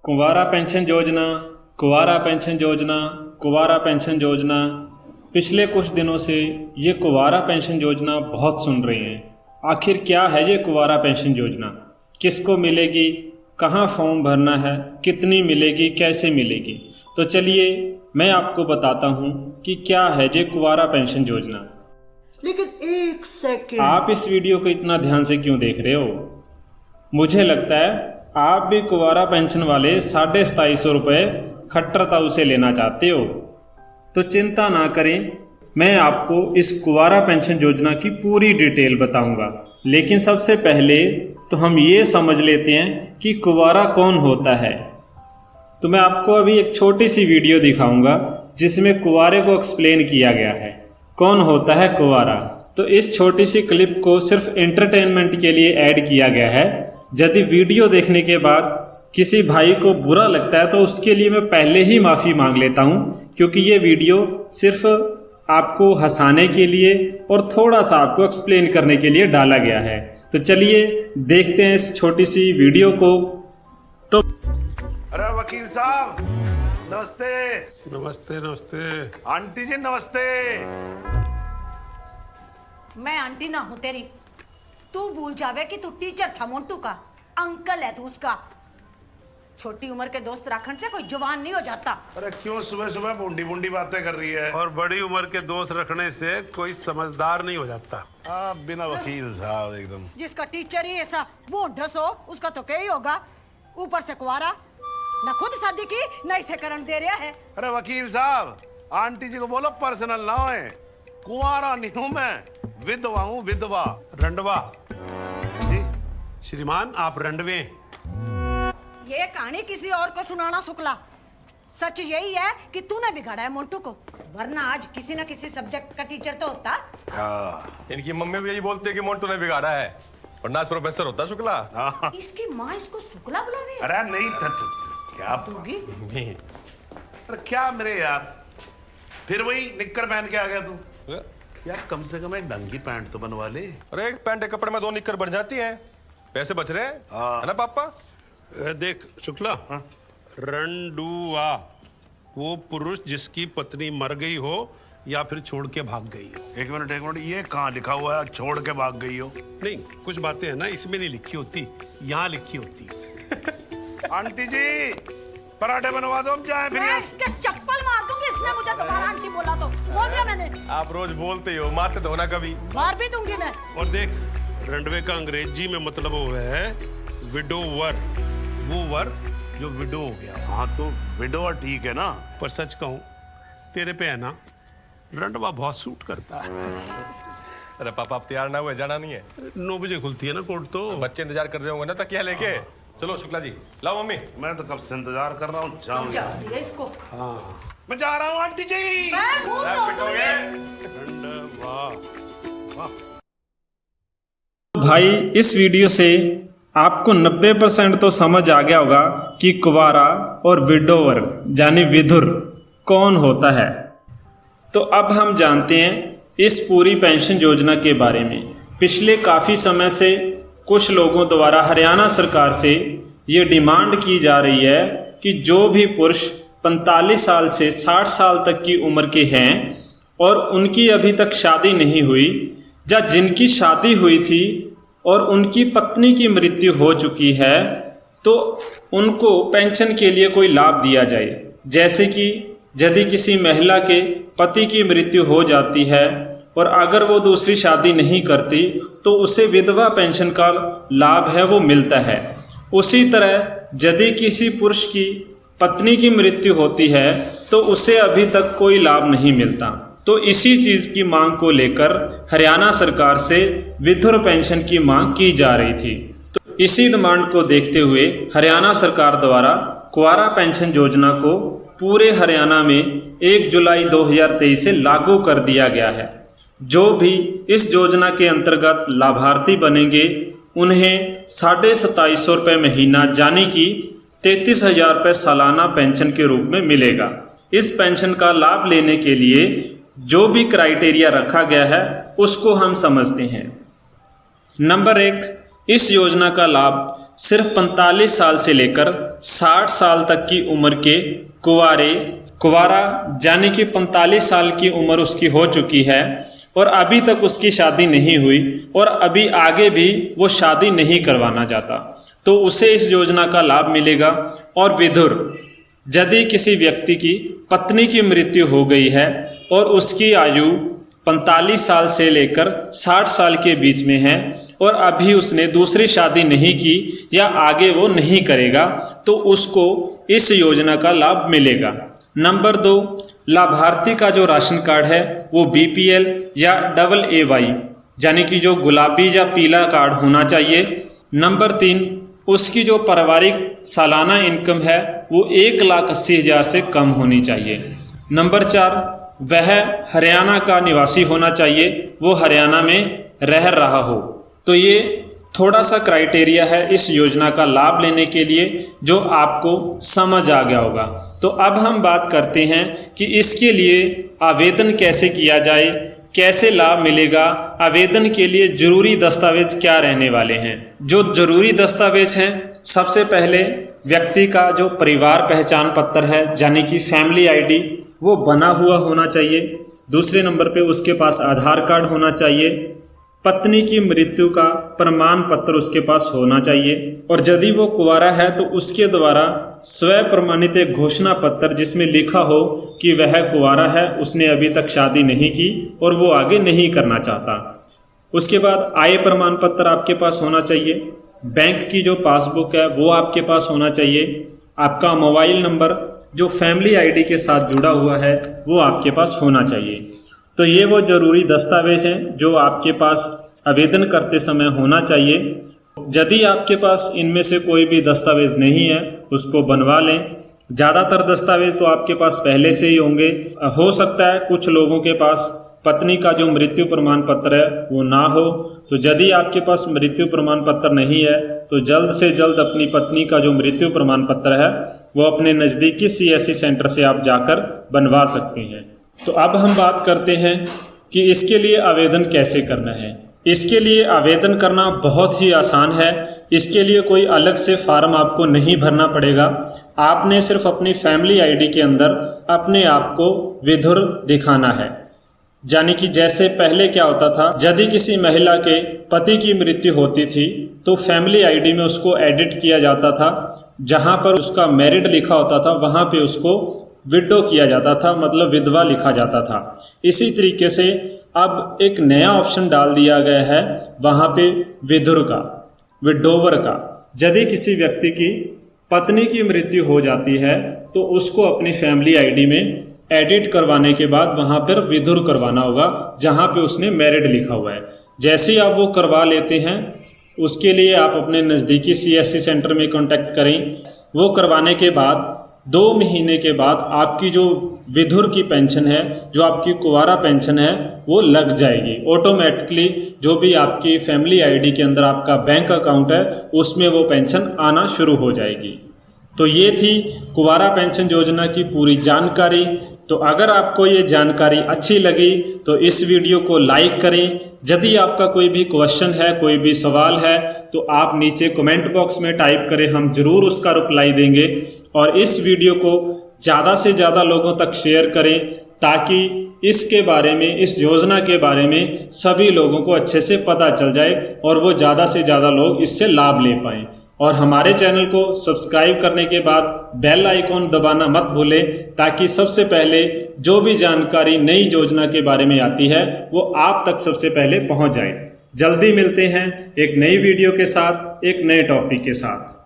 कुंवारा pension योजना, कुंवारा pension योजना, कुंवारा pension योजना। पिछले कुछ दिनों से ये कुंवारा पेंशन योजना बहुत सुन रही हैं। आखिर क्या है ये कुंवारा पेंशन योजना, किसको मिलेगी, कहाँ फॉर्म भरना है, कितनी मिलेगी, कैसे मिलेगी? तो चलिए मैं आपको बताता हूँ कि क्या है ये कुंवारा पेंशन योजना। लेकिन एक सेकंड, आप इस वीडियो को इतना ध्यान से क्यों देख रहे हो? मुझे लगता है आप भी कुंवारा पेंशन वाले 2750 रुपये खट्टर ताऊ से लेना चाहते हो। तो चिंता ना करें, मैं आपको इस कुंवारा पेंशन योजना की पूरी डिटेल बताऊंगा। लेकिन सबसे पहले तो हम ये समझ लेते हैं कि कुंवारा कौन होता है। तो मैं आपको अभी एक छोटी सी वीडियो दिखाऊंगा जिसमें कुंवारे को एक्सप्लेन किया गया है, कौन होता है कुंवारा। तो इस छोटी सी क्लिप को सिर्फ एंटरटेनमेंट के लिए ऐड किया गया है। यदि वीडियो देखने के बाद किसी भाई को बुरा लगता है तो उसके लिए मैं पहले ही माफ़ी मांग लेता हूं, क्योंकि ये वीडियो सिर्फ आपको हंसाने के लिए और थोड़ा सा आपको एक्सप्लेन करने के लिए डाला गया है। तो चलिए देखते हैं इस छोटी सी वीडियो को। तो अरे वकील साहब नमस्ते। नमस्ते नमस्ते। आंटी जी नमस्ते। मैं आंटी ना हूँ तेरी। तू भूल जावे कि तू टीचर था मोंटू का, अंकल है तू उसका। छोटी उम्र के दोस्त राखण से कोई जवान नहीं हो जाता। अरे क्यों सुबह सुबह बुंडी बुंडी बातें कर रही है? और बड़ी उम्र के दोस्त रखने से कोई समझदार नहीं हो जाता। आप बिना वकील साहब एकदम। जिसका टीचर ही ऐसा बोंढस हो उसका तो क्या ही होगा। ऊपर से कुंवारा, ना खुद शादी की ना इसे करण दे रहा है। अरे वकील साहब आंटी जी को बोलो पर्सनल ना होए। कुंवारा नहीं हूं मैं, विधवा हूँ विधवा। रंडवा जी श्रीमान, आप रंडवे। ये कहानी किसी और को सुनाना शुक्ला। सच यही है कि तूने बिगाड़ा है मोंटू को, वरना आज किसी न किसी सब्जेक्ट का टीचर तो होता। इनकी मम्मी भी यही बोलती है कि मोंटू ने बिगाड़ा है, वरना आज प्रोफेसर होता शुक्ला। इसकी माँ इसको शुक्ला बुलावे। अरे नहीं क्या दूंगी। अरे क्या मेरे यार, फिर वही निक्कर पहन के आ गया तू। यार कम से कम एक ढंग की पैंट तो बनवा ले। अरे एक पैंट एक कपड़े में 2 निक्कर बन जाती हैं, पैसे बच रहे हैं, है ना पापा? देख शुक्ला, रंडुआ वो पुरुष जिसकी पत्नी मर गई हो या फिर छोड़ के भाग गई हो। एक मिनट, ये कहाँ लिखा हुआ है छोड़ के भाग गई हो? नहीं, कुछ बातें हैं ना इसमें नहीं लिखी होती, यहाँ लिखी होती। आंटी जी पराठे बनवा दो, हम जाए फिर। मैं इसके चप्पल मार दूंगी, इसने मुझे दोबारा आंटी बोला तो। बोल दिया मैंने। आप रोज बोलते ही हो, मारते तो हो ना कभी। मार भी दूंगी मैं। और देख, रंडवे का अंग्रेजी में मतलब वो है विडोवर, वो वर जो विडो हो गया। हाँ तो विडोवर ठीक है ना। पर सच कहूं, तेरे पे है ना रंडवा बहुत सूट करता है। अरे पापा आप तैयार ना हुए, जाना नहीं है? 9 बजे खुलती है ना कोर्ट तो। बच्चे इंतजार कर रहे होंगे ना तकिया लेके। चलो शुक्ला जी, लाओ मम्मी। मैं तो कब से इंतजार कर रहा हूँ, जाऊंगा। ये इसको। हाँ, मैं जा रहा हूँ आंटी जी। मैं मुंह तोड़ दूंगी। रंडवा। भाई इस वीडियो से आपको 90% तो समझ आ गया होगा कि कुंवारा और विडोवर यानी विधुर कौन होता है। तो अब हम जानते हैं इस पूरी पेंशन योजना के बारे में। पिछले काफ़ी समय से कुछ लोगों द्वारा हरियाणा सरकार से ये डिमांड की जा रही है कि जो भी पुरुष 45 साल से 60 साल तक की उम्र के हैं और उनकी अभी तक शादी नहीं हुई, या जिनकी शादी हुई थी और उनकी पत्नी की मृत्यु हो चुकी है, तो उनको पेंशन के लिए कोई लाभ दिया जाए। जैसे कि यदि किसी महिला के पति की मृत्यु हो जाती है और अगर वो दूसरी शादी नहीं करती तो उसे विधवा पेंशन का लाभ है वो मिलता है। उसी तरह यदि किसी पुरुष की पत्नी की मृत्यु होती है तो उसे अभी तक कोई लाभ नहीं मिलता। तो इसी चीज़ की मांग को लेकर हरियाणा सरकार से विधुर पेंशन की मांग की जा रही थी। तो इसी डिमांड को देखते हुए हरियाणा सरकार द्वारा कुंवारा पेंशन योजना को पूरे हरियाणा में 1 जुलाई 2023 से लागू कर दिया गया है। जो भी इस योजना के अंतर्गत लाभार्थी बनेंगे उन्हें 2750 रुपये महीना यानी कि 33,000 रुपये सालाना पेंशन के रूप में मिलेगा। इस पेंशन का लाभ लेने के लिए जो भी क्राइटेरिया रखा गया है उसको हम समझते हैं। नंबर 1, इस योजना का लाभ सिर्फ 45 साल से लेकर 60 साल तक की उम्र के कुवारा यानी कि 45 साल की उम्र उसकी हो चुकी है और अभी तक उसकी शादी नहीं हुई और अभी आगे भी वो शादी नहीं करवाना चाहता, तो उसे इस योजना का लाभ मिलेगा। और विधुर, यदि किसी व्यक्ति की पत्नी की मृत्यु हो गई है और उसकी आयु 45 साल से लेकर 60 साल के बीच में है और अभी उसने दूसरी शादी नहीं की या आगे वो नहीं करेगा, तो उसको इस योजना का लाभ मिलेगा। नंबर 2, लाभार्थी का जो राशन कार्ड है वो BPL या AA यानी कि जो गुलाबी या पीला कार्ड होना चाहिए। नंबर 3, उसकी जो पारिवारिक सालाना इनकम है वो 1,80,000 से कम होनी चाहिए। नंबर 4, वह हरियाणा का निवासी होना चाहिए, वो हरियाणा में रह रहा हो। तो ये थोड़ा सा क्राइटेरिया है इस योजना का लाभ लेने के लिए, जो आपको समझ आ गया होगा। तो अब हम बात करते हैं कि इसके लिए आवेदन कैसे किया जाए, कैसे लाभ मिलेगा, आवेदन के लिए जरूरी दस्तावेज क्या रहने वाले हैं। जो जरूरी दस्तावेज हैं, सबसे पहले व्यक्ति का जो परिवार पहचान पत्र है यानी कि फैमिली ID वो बना हुआ होना चाहिए। दूसरे नंबर पे उसके पास आधार कार्ड होना चाहिए। पत्नी की मृत्यु का प्रमाण पत्र उसके पास होना चाहिए और यदि वो कुंवारा है तो उसके द्वारा स्व प्रमाणित एक घोषणा पत्र जिसमें लिखा हो कि वह कुंवारा है, उसने अभी तक शादी नहीं की और वो आगे नहीं करना चाहता। उसके बाद आय प्रमाण पत्र आपके पास होना चाहिए। बैंक की जो पासबुक है वो आपके पास होना चाहिए। आपका मोबाइल नंबर जो फैमिली ID के साथ जुड़ा हुआ है वो आपके पास होना चाहिए। तो ये वो ज़रूरी दस्तावेज हैं जो आपके पास आवेदन करते समय होना चाहिए। यदि आपके पास इनमें से कोई भी दस्तावेज नहीं है उसको बनवा लें। ज़्यादातर दस्तावेज तो आपके पास पहले से ही होंगे। हो सकता है कुछ लोगों के पास पत्नी का जो मृत्यु प्रमाण पत्र है वो ना हो, तो यदि आपके पास मृत्यु प्रमाण पत्र नहीं है तो जल्द से जल्द अपनी पत्नी का जो मृत्यु प्रमाण पत्र है वो अपने नज़दीकी CSC सेंटर से आप जाकर बनवा सकते हैं। तो अब हम बात करते हैं कि इसके लिए आवेदन कैसे करना है। इसके लिए आवेदन करना बहुत ही आसान है। इसके लिए कोई अलग से फार्म आपको नहीं भरना पड़ेगा। आपने सिर्फ अपनी फैमिली ID के अंदर अपने आप को विधुर दिखाना है। यानी कि जैसे पहले क्या होता था, यदि किसी महिला के पति की मृत्यु होती थी तो फैमिली ID में उसको एडिट किया जाता था। जहां पर उसका मैरिड लिखा होता था वहां पे उसको विडो किया जाता था, मतलब विधवा लिखा जाता था। इसी तरीके से अब एक नया ऑप्शन डाल दिया गया है वहाँ पे विधुर का, विडोवर का। यदि किसी व्यक्ति की पत्नी की मृत्यु हो जाती है तो उसको अपनी फैमिली ID में एडिट करवाने के बाद वहाँ पर विधुर करवाना होगा जहाँ पे उसने मैरिड लिखा हुआ है। जैसे ही आप वो करवा लेते हैं उसके लिए आप अपने नज़दीकी CSC सेंटर में कॉन्टैक्ट करें। वो करवाने के बाद 2 महीने के बाद आपकी जो विधुर की पेंशन है, जो आपकी कुंवारा पेंशन है वो लग जाएगी ऑटोमेटिकली। जो भी आपकी फैमिली ID के अंदर आपका बैंक अकाउंट है उसमें वो पेंशन आना शुरू हो जाएगी। तो ये थी कुंवारा पेंशन योजना की पूरी जानकारी। तो अगर आपको ये जानकारी अच्छी लगी तो इस वीडियो को लाइक करें। यदि आपका कोई भी क्वेश्चन है, कोई भी सवाल है तो आप नीचे कमेंट बॉक्स में टाइप करें, हम ज़रूर उसका रिप्लाई देंगे। और इस वीडियो को ज़्यादा से ज़्यादा लोगों तक शेयर करें ताकि इसके बारे में, इस योजना के बारे में सभी लोगों को अच्छे से पता चल जाए और वो ज़्यादा से ज़्यादा लोग इससे लाभ ले पाएँ। और हमारे चैनल को सब्सक्राइब करने के बाद बेल आइकॉन दबाना मत भूलें ताकि सबसे पहले जो भी जानकारी नई योजना के बारे में आती है वो आप तक सबसे पहले पहुंच जाए। जल्दी मिलते हैं एक नई वीडियो के साथ, एक नए टॉपिक के साथ।